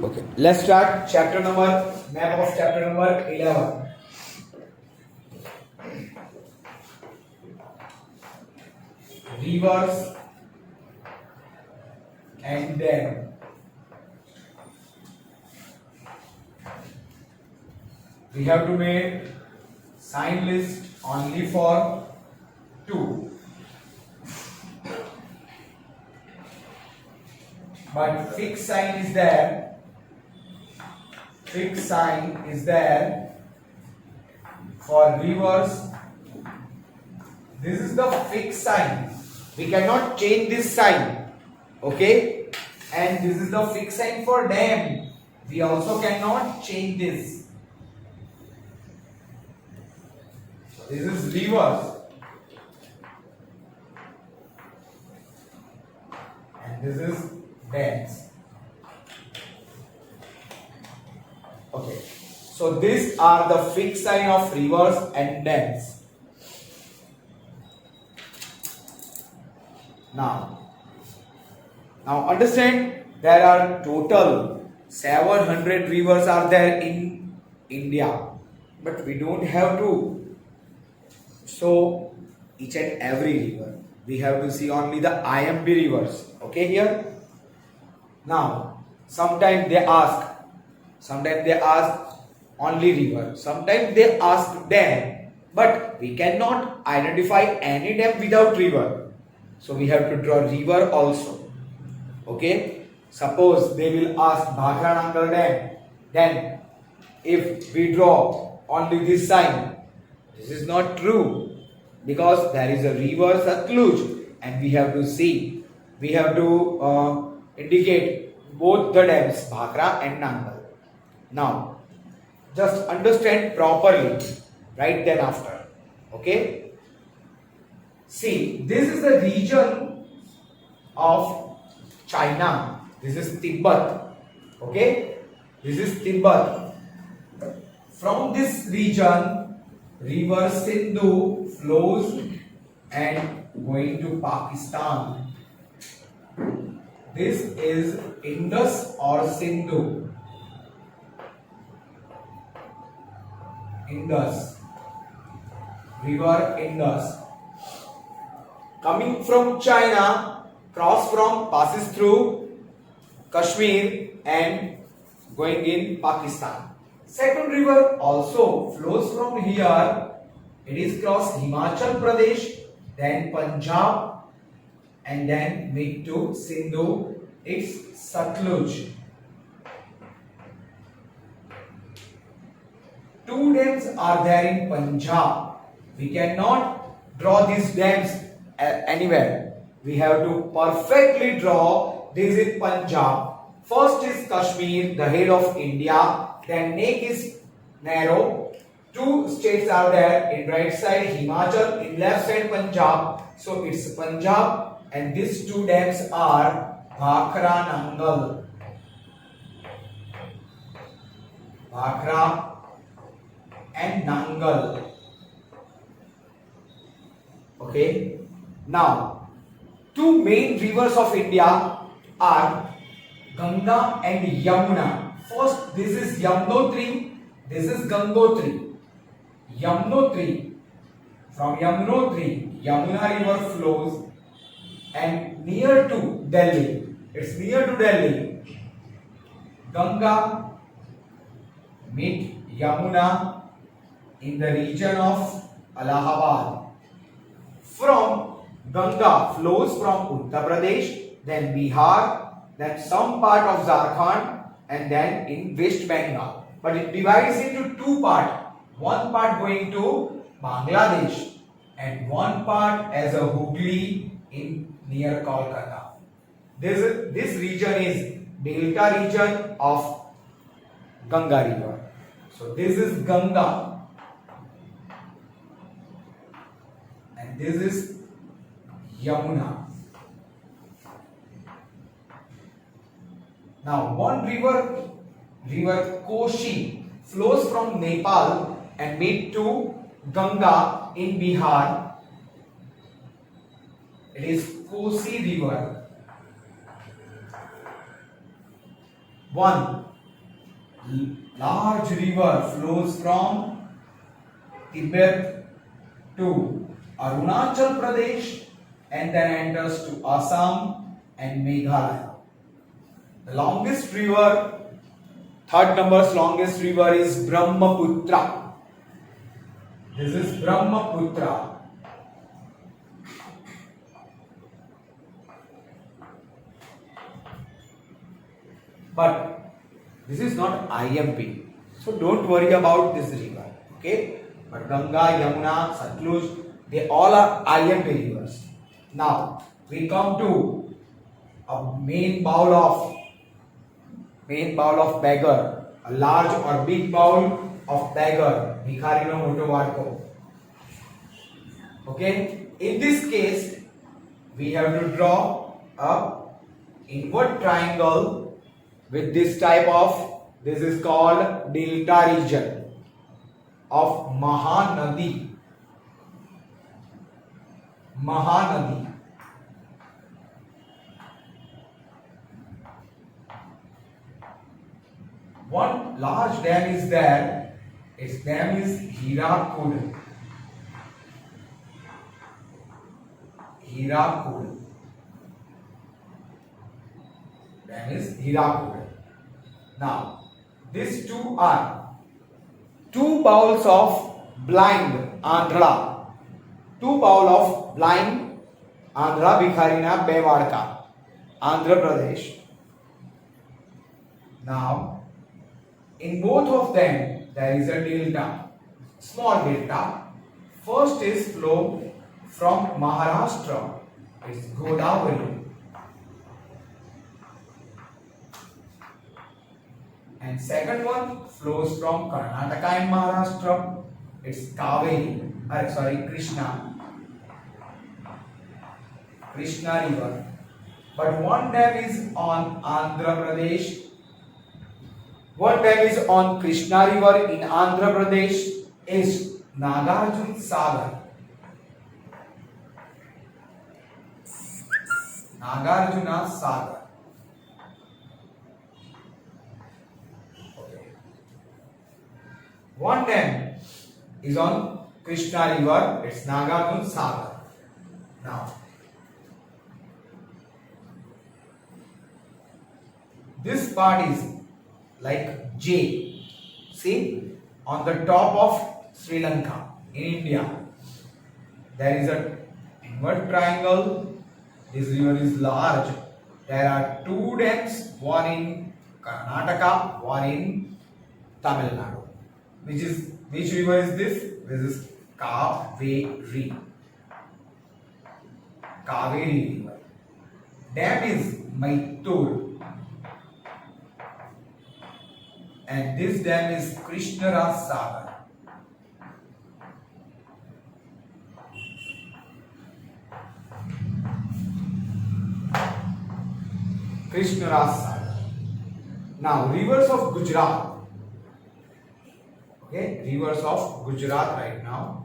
Okay, let's start chapter number map of chapter number 11. Rivers and dam. We have to make sign list only for two, but fixed sign is there. Fixed sign is there for rivers. This is the fixed sign. We cannot change this sign. Okay? And this is the fixed sign for dam. We also cannot change this. This is rivers. And this is dams. Okay. So these are the fixed sign of rivers and dams. Now understand, there are total 700 rivers are there in India, but we don't have to show each and every river. We have to see only the IMB rivers. Okay, here. Now, sometimes they ask only river, sometimes they ask dam, but we cannot identify any dam without river. So we have to draw river also. Okay, suppose they will ask Bhakra Nangal dam, then if we draw only this sign, this is not true, because there is a river Satluj and we have to see, we have to indicate both the dams, Bhakra and Nangal. Now, just understand properly right then after. Okay, see, this is the region of China. This is Tibet. Okay, this is Tibet. From this region, river Sindhu flows and going to Pakistan. This is Indus or Sindhu. Indus, river Indus. Coming from China, passes through Kashmir and going in Pakistan. Second river also flows from here. It is cross Himachal Pradesh, then Punjab, and then meet to Sindhu. It's Satluj. Two dams are there in Punjab. We cannot draw these dams anywhere. We have to perfectly draw this in Punjab. First is Kashmir, the head of India. Then neck is narrow. Two states are there in right side, Himachal, in left side Punjab. So it's Punjab, and these two dams are Bhakra Nangal. Bhakra and Nangal. Okay. Now, two main rivers of India are Ganga and Yamuna. First, this is Yamunotri. This is Gangotri. Yamunotri. From Yamunotri, Yamuna river flows and near to Delhi. It's near to Delhi. Ganga meet Yamuna in the region of Allahabad. From Ganga flows from Uttar Pradesh, then Bihar, then some part of Jharkhand, and then in West Bengal. But it divides into two parts. One part going to Bangladesh and one part as a Hooghly in near Kolkata. This region is delta region of Ganga river. So this is Ganga and this is Yamuna. Now one river Koshi, flows from Nepal and meet to Ganga in Bihar. It is Kosi river. One large river flows from Tibet to Arunachal Pradesh and then enters to Assam and Meghalaya. The longest river, third number's longest river is Brahmaputra. This is Brahmaputra. But this is not IMP. So don't worry about this river. Okay? But Ganga, Yamuna, Satluj, they all are IMP rivers. Now we come to a main bowl of beggar, a large or big bowl of beggar, Bhikhari no moto varko. Okay? In this case, we have to draw a inward triangle with this type of, this is called delta region of Mahanadi. Mahanadi. One large dam is there. Its dam is Hirakud. Hirakud. Dam is Hirakud. Now, these two are two bowls of blind Andhra. Two bowl of blind Andhra Bhikharina Bewadka, Andhra Pradesh. Now, in both of them, there is a delta, small delta. First is flow from Maharashtra, it's Godavari. And second one flows from Karnataka and Maharashtra, it's Kaveri, Krishna. Krishna river. But one dam is on Andhra Pradesh. One dam is on Krishna river in Andhra Pradesh is Nagarjuna Sagar. Nagarjuna Sagar. Okay. One dam is on Krishna river, it's Nagarjuna Sagar. Now, this part is like J. See, on the top of Sri Lanka in India, there is an inward triangle. This river is large. There are two dams, one in Karnataka, one in Tamil Nadu. Which river is this? This is Kaveri. Kaveri river. Dam is Maittur. And this dam is Krishnaraj Sagar. Krishnaraj Sagar. Now, rivers of Gujarat. Okay, rivers of Gujarat right now.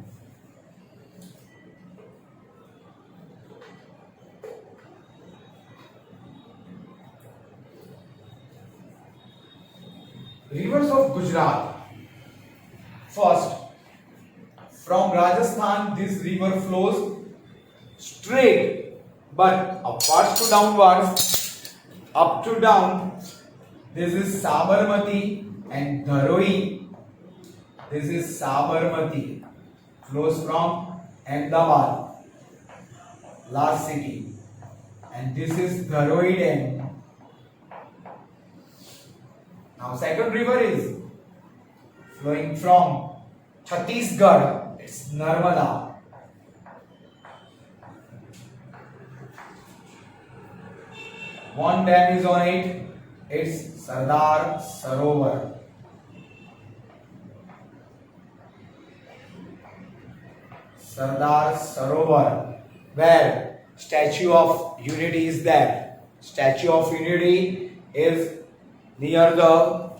Rivers of Gujarat. First, from Rajasthan, this river flows straight, but upwards to downwards, up to down. This is Sabarmati and Dharoi. This is Sabarmati. Flows from Ahmedabad, last city. And this is Dharoi Dam. Now, second river is flowing from Chhattisgarh. It's Narmada. One dam is on it. It's Sardar Sarovar. Sardar Sarovar, where Statue of Unity is there. Statue of Unity is near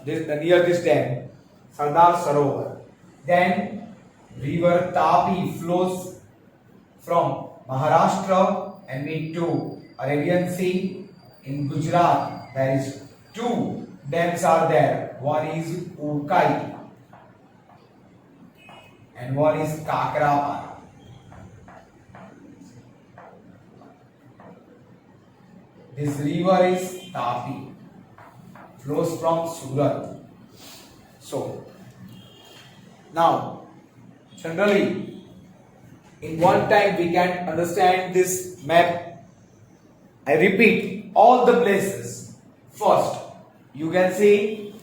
this dam, Sardar Sarovar. Then river Tapi flows from Maharashtra and meet to Arabian Sea. In Gujarat, there is two dams are there. One is Ukai and one is Kakrapara. This river is Tapi, flows from Surat. So, now, generally, in one time we can understand this map. I repeat all the places. First, you can see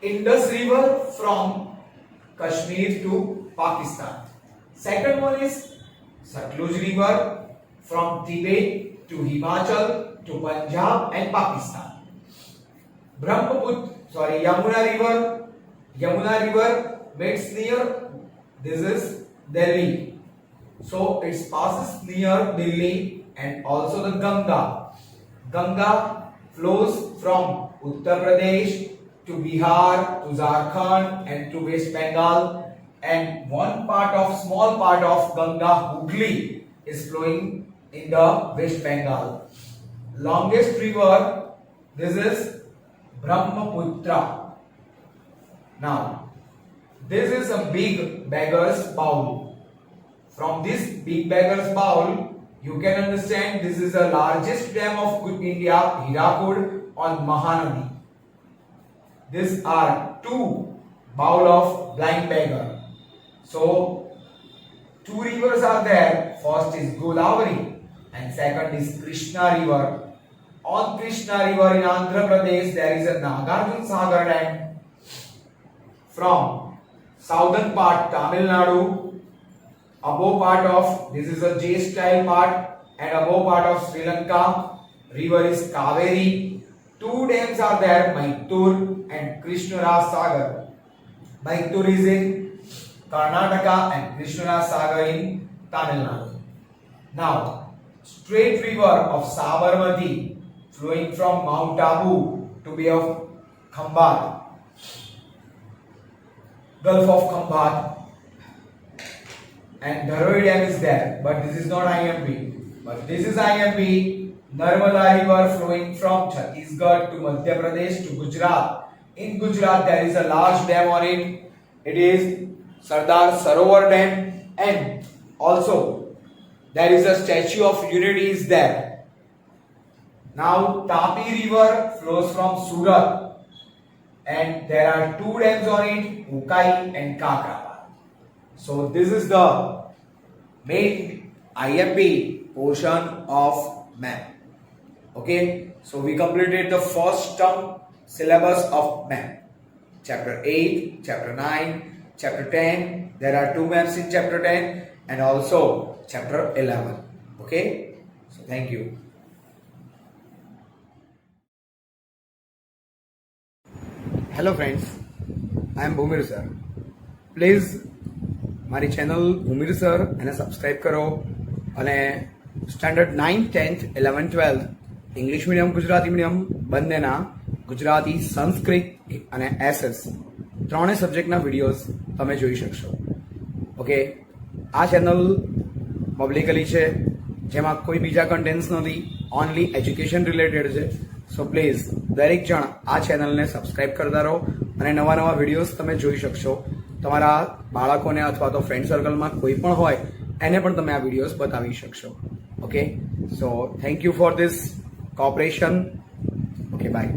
Indus River from Kashmir to Pakistan. Second one is Satluj River from Tibet to Himachal to Punjab and Pakistan. Yamuna River meets near, this is Delhi. So it passes near Delhi, and also the Ganga. Ganga flows from Uttar Pradesh to Bihar to Jharkhand and to West Bengal, and small part of Ganga Hooghly is flowing in the West Bengal. Longest river, this is Brahmaputra. Now, this is a big beggar's bowl. From this big beggar's bowl, you can understand this is the largest dam of India, Hirakud on Mahanadi. These are two bowl of blind beggar. So, two rivers are there. First is Godavari and second is Krishna River. On Krishna River in Andhra Pradesh, there is a Nagarjuna Sagar dam. From southern part Tamil Nadu, above part of, this is a J style part, and above part of Sri Lanka, river is Kaveri. Two dams are there, Maittur and Krishnaraj Sagar. Maittur is in Karnataka and Krishnaraj Sagar in Tamil Nadu. Now, straight river of Sabarmati flowing from Mount Abu to Bay of Khambat, Gulf of Khambat, and Dharoi Dam is there, but this is not IMB. But this is IMB, Narmada River flowing from Chhattisgarh to Madhya Pradesh to Gujarat. In Gujarat, there is a large dam on it. It is Sardar Sarovar Dam, and also there is a Statue of Unity is there. Now, Tapi River flows from Surat, and there are two dams on it, Ukai and Kakrapara. So this is the main IMB portion of map. Okay, so we completed the first term syllabus of map. Chapter 8, Chapter 9, Chapter 10. There are two maps in Chapter 10 and also Chapter 11. Okay, so thank you. Hello friends, I am Bhumir sir. Please મારી channel Bhumir sir એને subscribe કરો અને standard 9th, 10th, 11th, 12th English medium Gujarati medium બંનેના ગુજરાતી, સંસ્કૃત અને SS ત્રણેય સબ્જેક્ટના videos તમે જોઈ શકશો. ઓકે, આ ચેનલ પબ્લિકલી છે, જેમાં કોઈ બીજા કન્ટેન્ટ્સ નથી, ઓનલી એજ્યુકેશન રિલેટેડ છે. સો પ્લીઝ દરેક જણ આ ચેનલને સબસ્ક્રાઇબ કરતા રહો અને નવા નવા વિડીયોઝ તમે જોઈ શકશો. તમારા બાળકોને અથવા તો ફ્રેન્ડ સર્કલમાં કોઈ પણ હોય એને પણ તમે આ વિડીયોઝ બતાવી શકશો. Okay, so thank you for this cooperation. Okay, by.